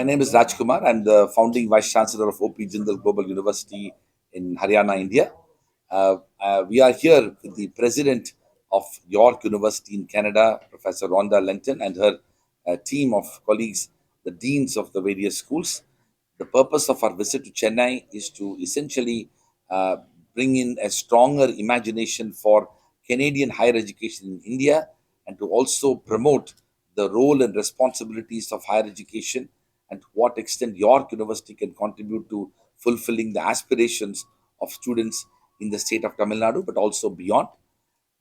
My name is Rajkumar. I'm the founding Vice Chancellor of O.P.Jindal Global University in Haryana, India. We are here with the President of York University in Canada, Professor Rhonda Lenton, and her team of colleagues, the deans of the various schools. The purpose of our visit to Chennai is to essentially uh, bring in a stronger imagination for Canadian higher education in India and to also promote the role and responsibilities of higher education and to what extent York University can contribute to fulfilling the aspirations of students in the state of Tamil Nadu, but also beyond.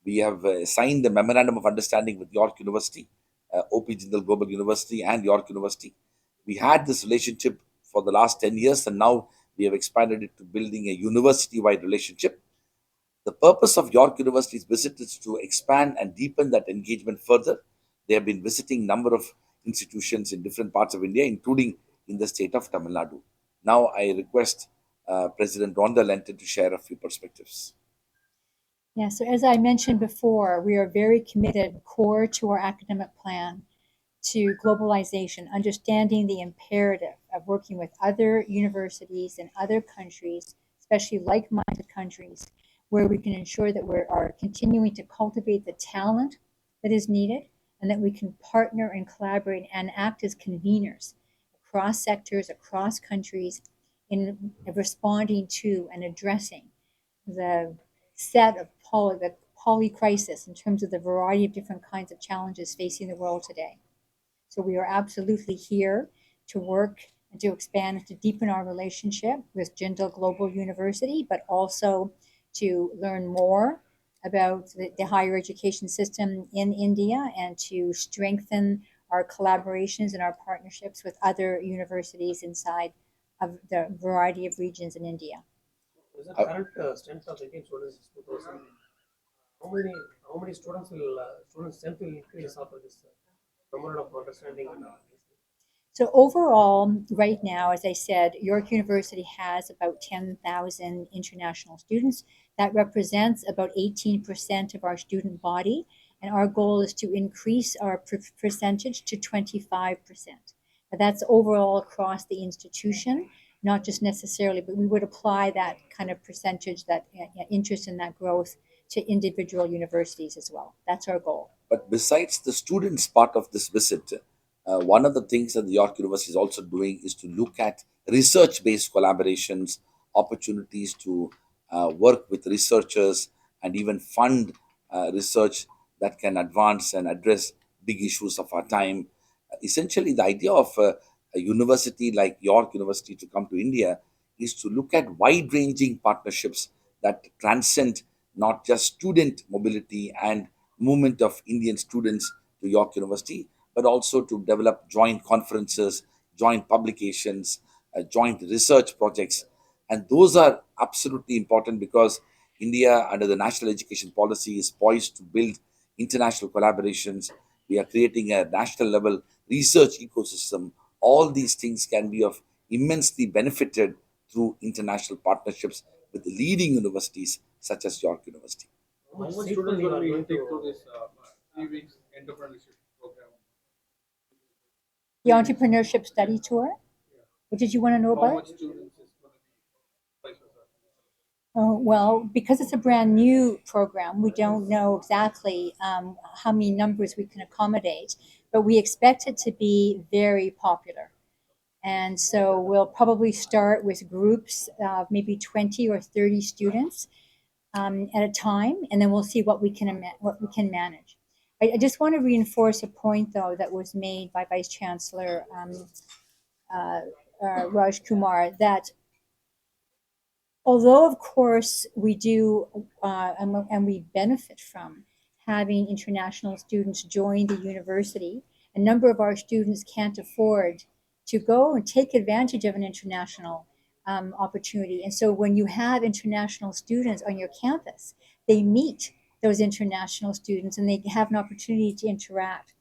We have signed the memorandum of understanding with York University, O.P. Jindal Global University, and York University. We had this relationship for the last 10 years, and now we have expanded it to building a university wide relationship. The purpose of York University's visit is to expand and deepen that engagement further. They have been visiting number of institutions in different parts of India, including in the state of Tamil Nadu. Now I request President Rhonda Lenton to share a few perspectives. Yeah, so as I mentioned before, we are very committed, core to our academic plan, to globalization, understanding the imperative of working with other universities in other countries, especially like-minded countries, where we can ensure that we are continuing to cultivate the talent that is needed and that we can partner and collaborate and act as conveners across sectors, across countries in responding to and addressing the set of the poly crisis in terms of the variety of different kinds of challenges facing the world today. So we are absolutely here to work and to expand and to deepen our relationship with Jindal Global University, but also to learn more about the higher education system in India and to strengthen our collaborations and our partnerships with other universities inside of the variety of regions in India. Is the current strength of Indian students is 2,000? How many how many student strength will increase after this memorandum of understanding? So overall, right now, as I said, York University has about 10,000 international students. That represents about 18% of our student body, and our goal is to increase our percentage to 25%. But that's overall across the institution, not just necessarily, but we would apply that kind of percentage, that interest in that growth to individual universities as well. That's our goal. But besides the students part of this visit, one of the things that the York University is also doing is to look at research based collaborations, opportunities to work with researchers and even fund research that can advance and address big issues of our time. Essentially, the idea of a university like York University to come to India is to look at wide ranging partnerships that transcend not just student mobility and movement of Indian students to York University, but also to develop joint conferences, joint publications, joint research projects. And those are absolutely important because India, under the national education policy, is poised to build international collaborations. We are creating a national level research ecosystem. All these things can be of immensely benefited through international partnerships with leading universities such as York University. How much students will be going to this 3 weeks entrepreneurship program? The entrepreneurship study tour. What did you want to know How about? much students is going to be prices Oh, well, because it's a brand new program, we don't know exactly how many numbers we can accommodate, but we expect it to be very popular. And so we'll probably start with groups of maybe 20 or 30 students at a time, and then we'll see what we can manage. I just want to reinforce a point, though, that was made by Vice Chancellor uh, Raj Kumar, that although of course we do and we benefit from having international students join the university, a number of our students can't afford to go and take advantage of an international opportunity. And so when you have international students on your campus, they meet those international students and they have an opportunity to interact.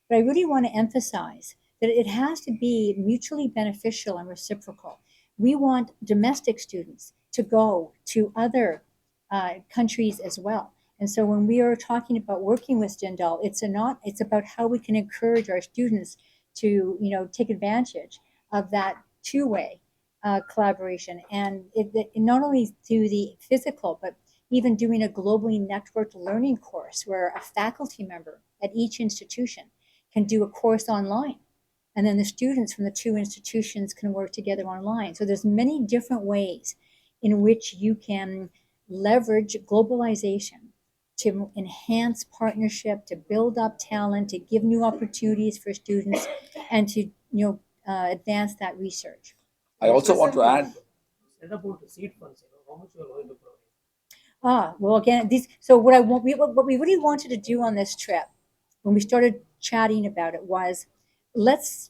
But I really want to emphasize that it has to be mutually beneficial and reciprocal. We want domestic students to go to other countries as well. And so when we are talking about working with Jindal, it's about how we can encourage our students to take advantage of that two-way collaboration. And not only through the physical, but even doing a globally networked learning course where a faculty member at each institution can do a course online. And then the students from the two institutions can work together online. So there's many different ways in which you can leverage globalization to enhance partnership, to build up talent, to give new opportunities for students, and to advance that research. I also want to add. Said about the seed funds, how much you are going to provide? Well, again, these. So what we really wanted to do on this trip, when we started chatting about it, was let's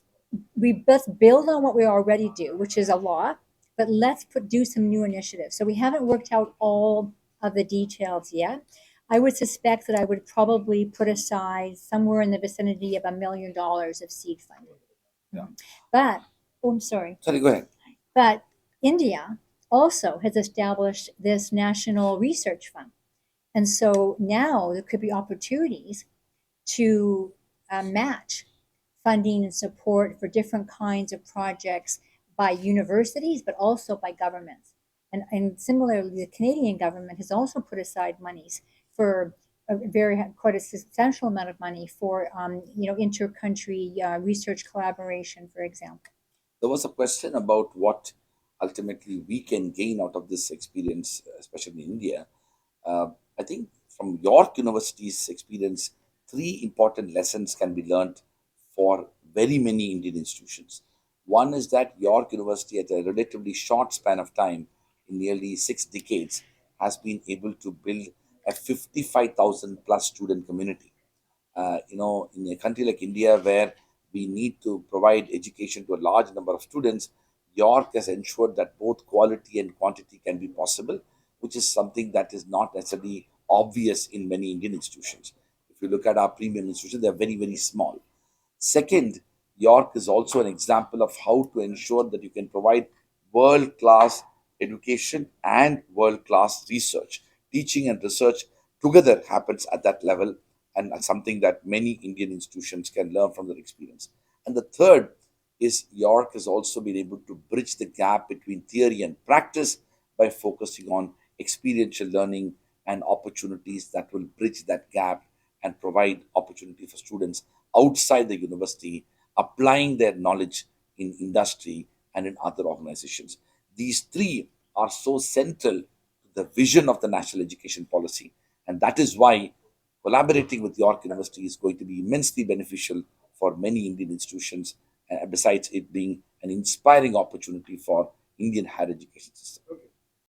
build on what we already do, which is a lot, but let's do some new initiatives. So we haven't worked out all of the details yet. I would suspect that I would probably put aside somewhere in the vicinity of $1 million of seed funding. Yeah. But I'm sorry. Sorry, go ahead. But India also has established this national research fund. And so now there could be opportunities to match funding and support for different kinds of projects by universities, but also by governments. And similarly, the Canadian government has also put aside monies for quite a substantial amount of money for inter-country research collaboration, for example. There was a question about what ultimately we can gain out of this experience, especially in India. I think from York University's experience, three important lessons can be learned for very many Indian institutions. One is that York University, at a relatively short span of time, in nearly 6 decades, has been able to build a 55,000 plus student community. In a country like India, where we need to provide education to a large number of students, York has ensured that both quality and quantity can be possible, which is something that is not necessarily obvious in many Indian institutions. If you look at our premium institutions, they're very, very small. Second, York is also an example of how to ensure that you can provide world class education and world class research. Teaching and research together happens at that level, and that's something that many Indian institutions can learn from their experience. And the third is York has also been able to bridge the gap between theory and practice by focusing on experiential learning and opportunities that will bridge that gap and provide opportunity for students outside the university applying their knowledge in industry and in other organizations. These three are so central to the vision of the national education policy, and that is why collaborating with York University is going to be immensely beneficial for many Indian institutions, besides it being an inspiring opportunity for Indian higher education system. Okay.